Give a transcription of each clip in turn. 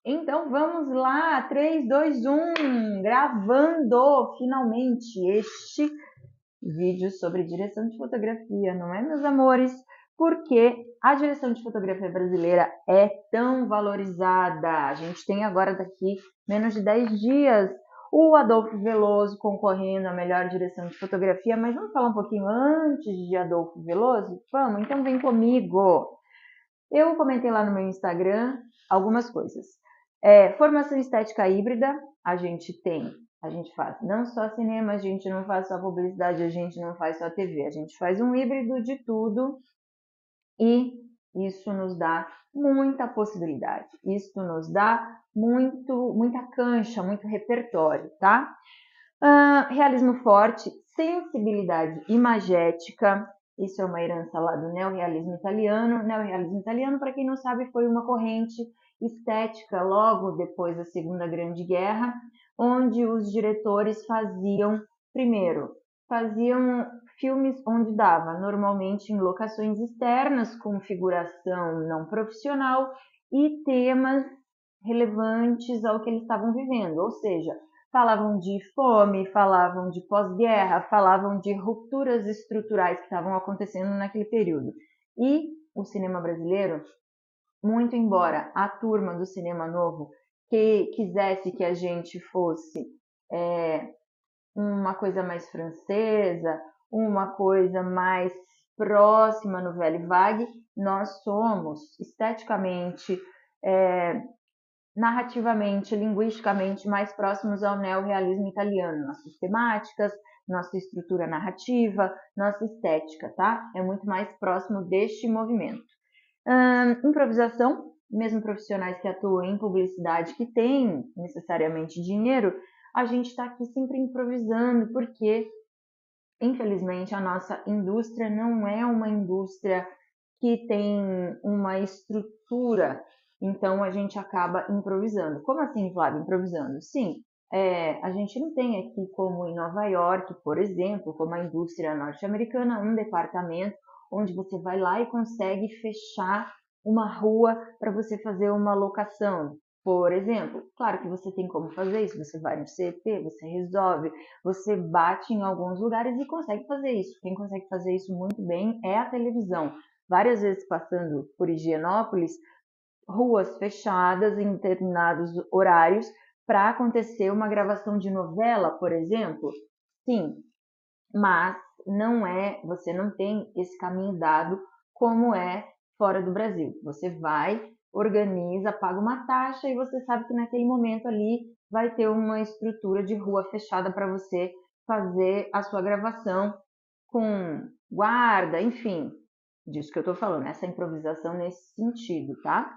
Então vamos lá, 3, 2, 1, gravando finalmente este vídeo sobre direção de fotografia, não é, meus amores? Porque a direção de fotografia brasileira é tão valorizada. A gente tem agora daqui menos de 10 dias o Adolfo Veloso concorrendo à melhor direção de fotografia, mas vamos falar um pouquinho antes de Adolfo Veloso? Vamos, então vem comigo. Eu comentei lá no meu Instagram algumas coisas. Formação estética híbrida, a gente faz não só cinema, a gente não faz só publicidade, a gente não faz só TV, a gente faz um híbrido de tudo e isso nos dá muita possibilidade, isso nos dá muita cancha, muito repertório, tá? Realismo forte, sensibilidade imagética, isso é uma herança lá do neorrealismo italiano. Neorrealismo italiano, para quem não sabe, foi uma corrente estética logo depois da Segunda Grande Guerra, onde os diretores faziam filmes onde dava, normalmente em locações externas, com figuração não profissional e temas relevantes ao que eles estavam vivendo, ou seja, falavam de fome, falavam de pós-guerra, falavam de rupturas estruturais que estavam acontecendo naquele período. E o cinema brasileiro, muito embora a turma do cinema novo que quisesse que a gente fosse uma coisa mais francesa, uma coisa mais próxima no Velho Vague, nós somos esteticamente, narrativamente, linguisticamente mais próximos ao neorrealismo italiano, nossas temáticas, nossa estrutura narrativa, nossa estética, tá? É muito mais próximo deste movimento. Improvisação, mesmo profissionais que atuam em publicidade, que têm necessariamente dinheiro, a gente está aqui sempre improvisando, porque, infelizmente, a nossa indústria não é uma indústria que tem uma estrutura, então a gente acaba improvisando. Como assim, Flávio, improvisando? Sim, a gente não tem aqui, como em Nova York, por exemplo, como a indústria norte-americana, um departamento onde você vai lá e consegue fechar uma rua para você fazer uma locação. Por exemplo, claro que você tem como fazer isso, você vai no CT, você resolve, você bate em alguns lugares e consegue fazer isso. Quem consegue fazer isso muito bem é a televisão. Várias vezes passando por Higienópolis, ruas fechadas em determinados horários para acontecer uma gravação de novela, por exemplo. Sim, mas você não tem esse caminho dado como é fora do Brasil. Você vai, organiza, paga uma taxa e você sabe que naquele momento ali vai ter uma estrutura de rua fechada para você fazer a sua gravação com guarda, enfim, disso que eu tô falando, essa improvisação nesse sentido, tá?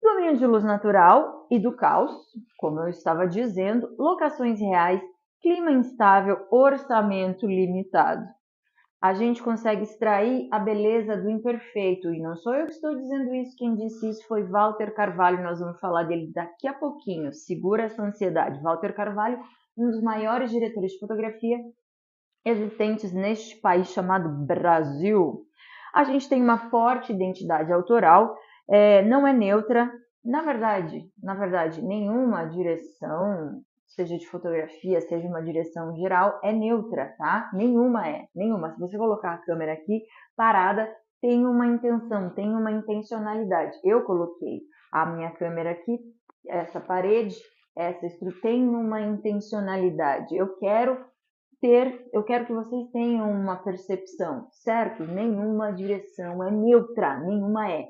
Domínio de luz natural e do caos, como eu estava dizendo, locações reais, clima instável, orçamento limitado. A gente consegue extrair a beleza do imperfeito, e não sou eu que estou dizendo isso, quem disse isso foi Walter Carvalho, nós vamos falar dele daqui a pouquinho, segura essa ansiedade. Walter Carvalho, um dos maiores diretores de fotografia existentes neste país chamado Brasil. A gente tem uma forte identidade autoral, não é neutra. Na verdade, nenhuma direção, seja de fotografia, seja uma direção geral, é neutra, tá? Nenhuma. Se você colocar a câmera aqui parada, tem uma intenção, tem uma intencionalidade. Eu coloquei a minha câmera aqui, essa parede, essa estrutura tem uma intencionalidade. Eu quero que vocês tenham uma percepção, certo? Nenhuma direção é neutra, nenhuma é.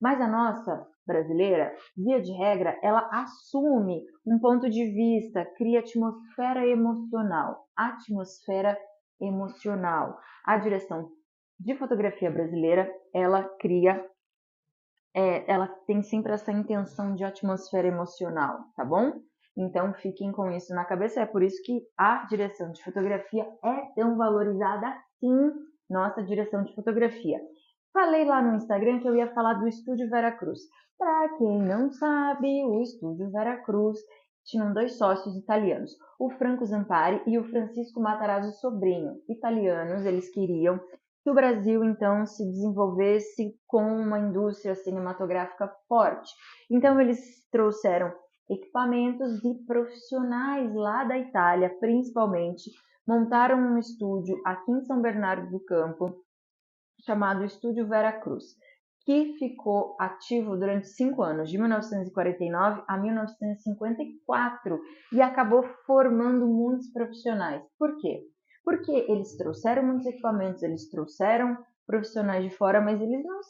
Mas a nossa brasileira, via de regra, ela assume um ponto de vista, cria atmosfera emocional. Atmosfera emocional. A direção de fotografia brasileira, ela tem sempre essa intenção de atmosfera emocional, tá bom? Então fiquem com isso na cabeça, é por isso que a direção de fotografia é tão valorizada assim, nossa direção de fotografia. Falei lá no Instagram que eu ia falar do Estúdio Veracruz. Para quem não sabe, o Estúdio Veracruz tinham dois sócios italianos, o Franco Zampari e o Francisco Matarazzo Sobrinho. Italianos, eles queriam que o Brasil, então, se desenvolvesse com uma indústria cinematográfica forte. Então, eles trouxeram equipamentos e profissionais lá da Itália, principalmente, montaram um estúdio aqui em São Bernardo do Campo, chamado Estúdio Veracruz, que ficou ativo durante 5 anos, de 1949 a 1954, e acabou formando muitos profissionais. Por quê? Porque eles trouxeram muitos equipamentos, eles trouxeram profissionais de fora, mas eles não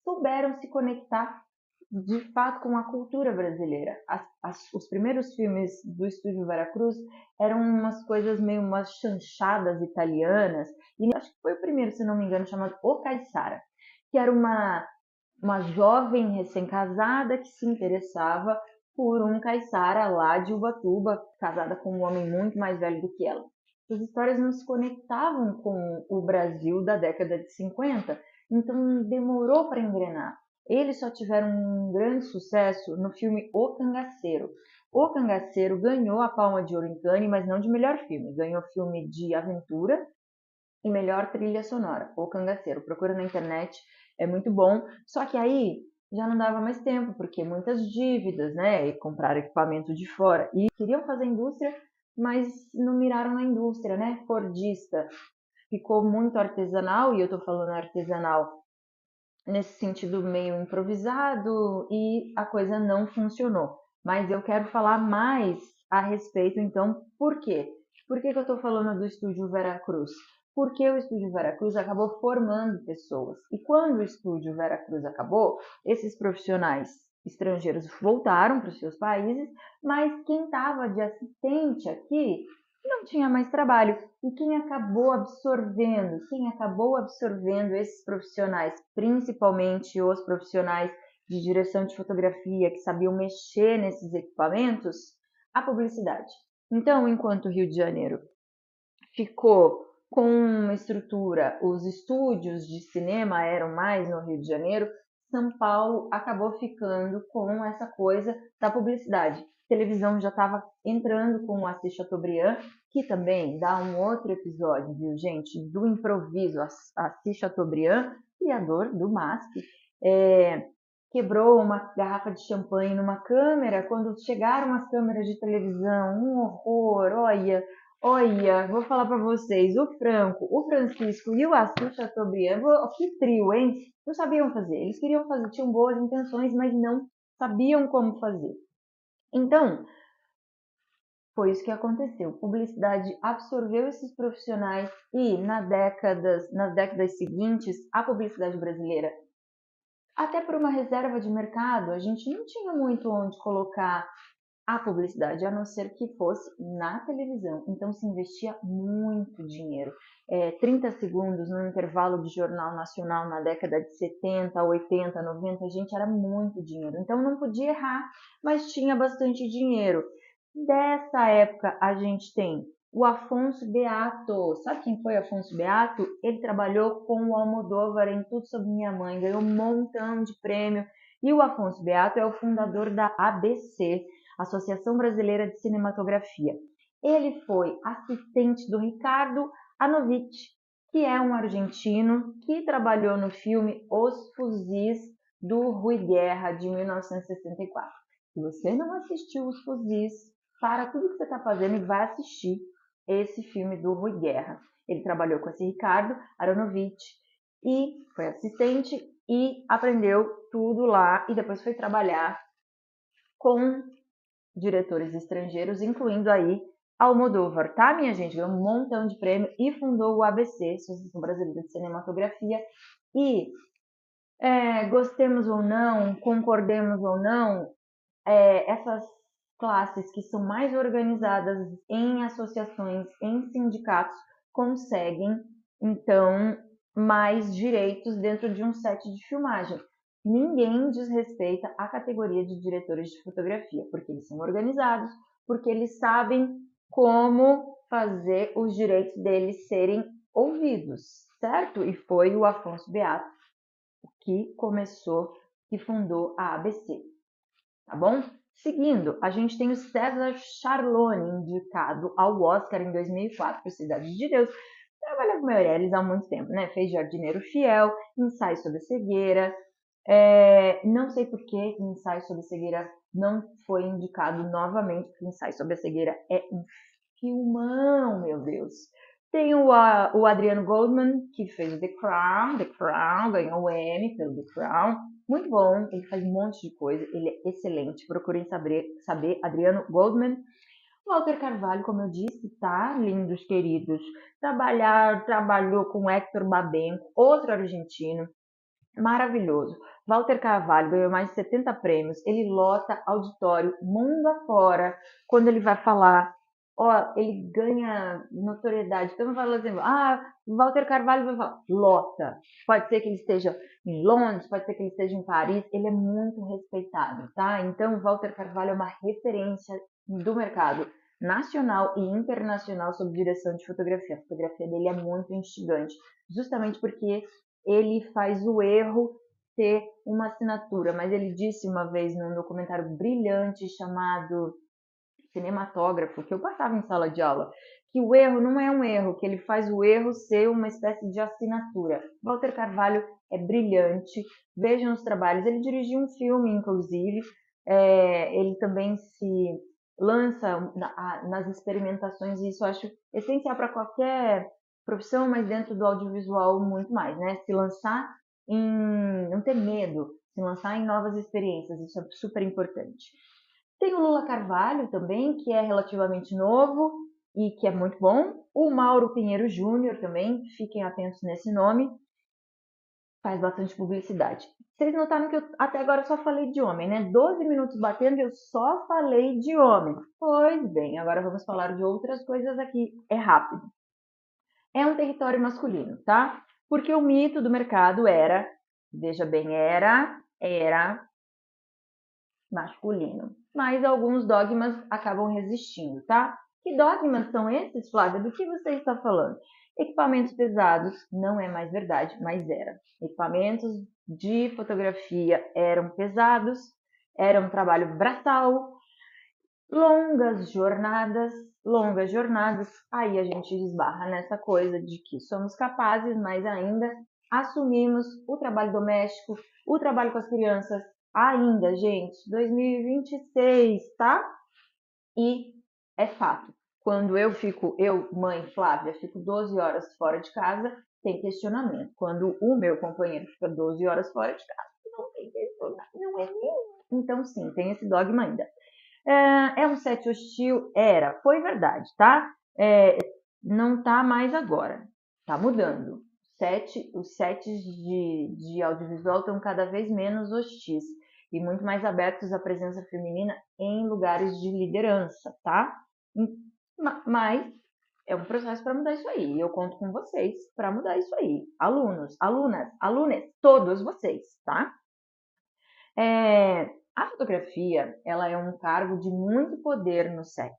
souberam se conectar de fato com a cultura brasileira. Os primeiros filmes do Estúdio Veracruz eram umas coisas meio umas chanchadas italianas, e acho que foi o primeiro, se não me engano, chamado O Caissara, que era uma jovem recém-casada que se interessava por um caiçara lá de Ubatuba, casada com um homem muito mais velho do que ela. As histórias não se conectavam com o Brasil da década de 50, então demorou para engrenar. Eles só tiveram um grande sucesso no filme O Cangaceiro. O Cangaceiro ganhou a Palma de Ouro em Cannes, mas não de melhor filme. Ganhou filme de aventura e melhor trilha sonora. O Cangaceiro. Procura na internet, é muito bom. Só que aí já não dava mais tempo, porque muitas dívidas, né? E compraram equipamento de fora. E queriam fazer indústria, mas não miraram na indústria, né? Fordista. Ficou muito artesanal, e eu tô falando artesanal nesse sentido meio improvisado, e a coisa não funcionou. Mas eu quero falar mais a respeito, então, por quê? Por que eu estou falando do Estúdio Veracruz? Porque o Estúdio Veracruz acabou formando pessoas. E quando o Estúdio Veracruz acabou, esses profissionais estrangeiros voltaram para os seus países, mas quem estava de assistente aqui não tinha mais trabalho. E quem acabou absorvendo? Quem acabou absorvendo esses profissionais, principalmente os profissionais de direção de fotografia que sabiam mexer nesses equipamentos? A publicidade. Então, enquanto o Rio de Janeiro ficou com uma estrutura, os estúdios de cinema eram mais no Rio de Janeiro, São Paulo acabou ficando com essa coisa da publicidade. A televisão já estava entrando com o Assis Chateaubriand, que também dá um outro episódio, viu, gente, do improviso. Assis Chateaubriand, criador do MASP, quebrou uma garrafa de champanhe numa câmera. Quando chegaram as câmeras de televisão, um horror, olha, vou falar para vocês, o Franco, o Francisco e o Assis Chateaubriand, que trio, hein? Não sabiam fazer, eles queriam fazer, tinham boas intenções, mas não sabiam como fazer. Então, foi isso que aconteceu. Publicidade absorveu esses profissionais e nas décadas seguintes, a publicidade brasileira, até por uma reserva de mercado, a gente não tinha muito onde colocar a publicidade, a não ser que fosse na televisão. Então se investia muito dinheiro. 30 segundos no intervalo de jornal nacional na década de 70, 80, 90, gente, era muito dinheiro. Então não podia errar, mas tinha bastante dinheiro. Dessa época a gente tem o Afonso Beato. Sabe quem foi Afonso Beato? Ele trabalhou com o Almodóvar em Tudo Sobre Minha Mãe, ganhou um montão de prêmio. E o Afonso Beato é o fundador da ABC, Associação Brasileira de Cinematografia. Ele foi assistente do Ricardo Anovich, que é um argentino que trabalhou no filme Os Fuzis do Rui Guerra, de 1964. Se você não assistiu Os Fuzis, para tudo que você está fazendo e vai assistir esse filme do Rui Guerra. Ele trabalhou com esse Ricardo Aronovich e foi assistente e aprendeu tudo lá, e depois foi trabalhar com diretores estrangeiros, incluindo aí Almodóvar, tá, minha gente? Ganhou um montão de prêmio e fundou o ABC, Associação Brasileira de Cinematografia. E gostemos ou não, concordemos ou não, essas classes que são mais organizadas em associações, em sindicatos, conseguem, então, mais direitos dentro de um set de filmagem. Ninguém desrespeita a categoria de diretores de fotografia, porque eles são organizados, porque eles sabem como fazer os direitos deles serem ouvidos, certo? E foi o Afonso Beato que começou, que fundou a ABC, tá bom? Seguindo, a gente tem o César Charlone, indicado ao Oscar em 2004 por Cidade de Deus. trabalha com Meirelles há muito tempo, né? Fez Jardineiro Fiel, Ensaio sobre Cegueira. Não sei por que Ensaio sobre Cegueira não foi indicado novamente, porque Ensaio sobre a Cegueira é um filmão, meu Deus. Tem o Adriano Goldman, que fez o The Crown, ganhou o Emmy pelo The Crown. Muito bom, ele faz um monte de coisa, ele é excelente. Procurem saber Adriano Goldman. Walter Carvalho, como eu disse, tá, lindos queridos. Trabalhou com Héctor Babenco, outro argentino, maravilhoso. Walter Carvalho ganhou mais de 70 prêmios, ele lota auditório mundo afora quando ele vai falar. Ó, ele ganha notoriedade. Então, eu falo assim, Walter Carvalho vai falar, lota. Pode ser que ele esteja em Londres, pode ser que ele esteja em Paris, ele é muito respeitado, tá? Então, Walter Carvalho é uma referência do mercado nacional e internacional sobre direção de fotografia. A fotografia dele é muito instigante, justamente porque ele faz o erro ter uma assinatura, mas ele disse uma vez num documentário brilhante chamado Cinematógrafo, que eu passava em sala de aula, que o erro não é um erro, que ele faz o erro ser uma espécie de assinatura. Walter Carvalho é brilhante, vejam os trabalhos, ele dirigiu um filme, inclusive, ele também se lança nas experimentações, e isso eu acho essencial para qualquer profissão, mas dentro do audiovisual muito mais, né? Se lançar não ter medo, se lançar em novas experiências, isso é super importante. Tem o Lula Carvalho também, que é relativamente novo e que é muito bom. O Mauro Pinheiro Júnior também, fiquem atentos nesse nome, faz bastante publicidade. Vocês notaram que eu até agora só falei de homem, né? 12 minutos batendo e eu só falei de homem. Pois bem, agora vamos falar de outras coisas aqui. É rápido. É um território masculino, tá? Porque o mito do mercado era, veja bem, era masculino. Mas alguns dogmas acabam resistindo, tá? Que dogmas são esses, Flávia? Do que você está falando? Equipamentos pesados não é mais verdade, mas era. Equipamentos de fotografia eram pesados, era um trabalho braçal, longas jornadas, aí a gente esbarra nessa coisa de que somos capazes, mas ainda assumimos o trabalho doméstico, o trabalho com as crianças, ainda, gente, 2026, tá? E é fato, quando eu, mãe Flávia, fico 12 horas fora de casa, tem questionamento. Quando o meu companheiro fica 12 horas fora de casa, não tem questionamento, não é nenhum. Então, sim, tem esse dogma ainda. É um set hostil? Foi verdade, tá? Não tá mais agora, tá mudando. Os sets de audiovisual estão cada vez menos hostis e muito mais abertos à presença feminina em lugares de liderança, tá? Mas é um processo para mudar isso aí. E eu conto com vocês para mudar isso aí. Alunos, alunas, alunas, todos vocês, tá? A fotografia, ela é um cargo de muito poder no set,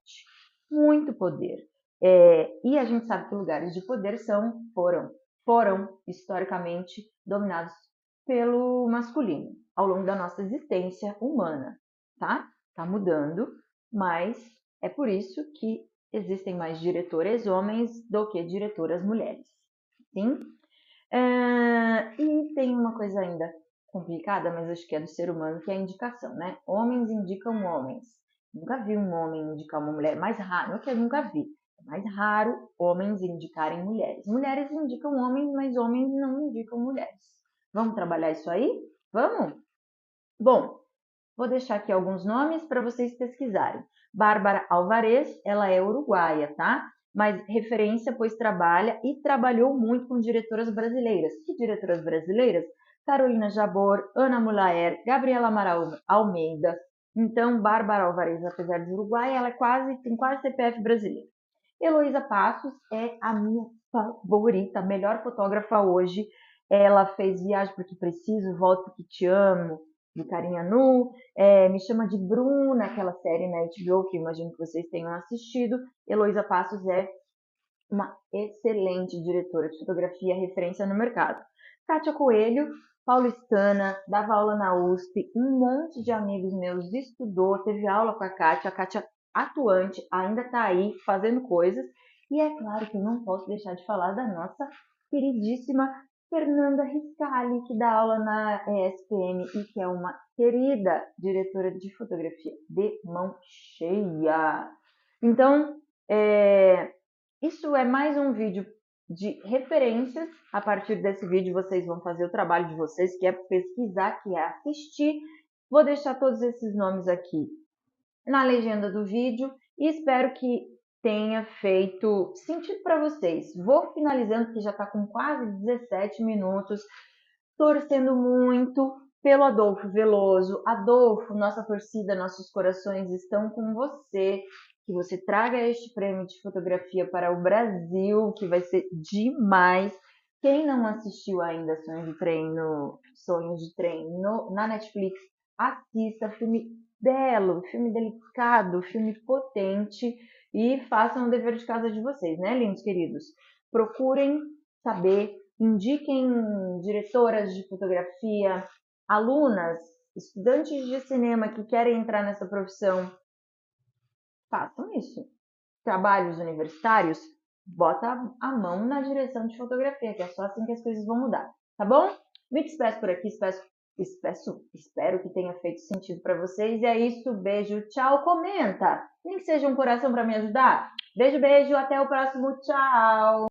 muito poder. E a gente sabe que lugares de poder foram historicamente dominados pelo masculino ao longo da nossa existência humana, tá? Tá mudando, mas é por isso que existem mais diretores homens do que diretoras mulheres, sim? E tem uma coisa ainda complicada, mas acho que é do ser humano, que é a indicação, né? Homens indicam homens. Nunca vi um homem indicar uma mulher. Mais raro, não é que eu nunca vi. É mais raro homens indicarem mulheres. Mulheres indicam homens, mas homens não indicam mulheres. Vamos trabalhar isso aí? Vamos? Bom, vou deixar aqui alguns nomes para vocês pesquisarem. Bárbara Alvarez, ela é uruguaia, tá? Mas referência, pois trabalhou muito com diretoras brasileiras. Que diretoras brasileiras? Carolina Jabor, Ana Mulaer, Gabriela Amaral Almeida. Então, Bárbara Alvarez, apesar de uruguaia, ela tem quase CPF brasileiro. Heloísa Passos é a minha favorita, a melhor fotógrafa hoje. Ela fez Viagem Porque Preciso, Volto Porque Te Amo, de Carinha Nu, Me Chama de Bruna, aquela série na HBO que imagino que vocês tenham assistido. Heloísa Passos é uma excelente diretora de fotografia, referência no mercado. Kátia Coelho, paulistana, dava aula na USP, um monte de amigos meus estudou, teve aula com a Kátia atuante, ainda está aí fazendo coisas. E é claro que eu não posso deixar de falar da nossa queridíssima Fernanda Riscali, que dá aula na ESPM e que é uma querida diretora de fotografia de mão cheia. Então, isso é mais um vídeo de referências. A partir desse vídeo vocês vão fazer o trabalho de vocês, que é pesquisar, que é assistir. Vou deixar todos esses nomes aqui na legenda do vídeo e espero que tenha feito sentido para vocês. Vou finalizando, que já está com quase 17 minutos, torcendo muito pelo Adolfo Veloso. Adolfo, nossa torcida, nossos corações estão com você. Que você traga este prêmio de fotografia para o Brasil, que vai ser demais. Quem não assistiu ainda Sonhos de Treino na Netflix, assista. Filme belo, filme delicado, filme potente, e façam o dever de casa de vocês, né, lindos queridos? Procurem saber, indiquem diretoras de fotografia, alunas, estudantes de cinema que querem entrar nessa profissão. Façam isso. Trabalhos universitários, bota a mão na direção de fotografia, que é só assim que as coisas vão mudar, tá bom? Me despeço por aqui, espero que tenha feito sentido para vocês. E é isso, beijo, tchau, comenta, nem que seja um coração para me ajudar. Beijo, beijo, até o próximo, tchau!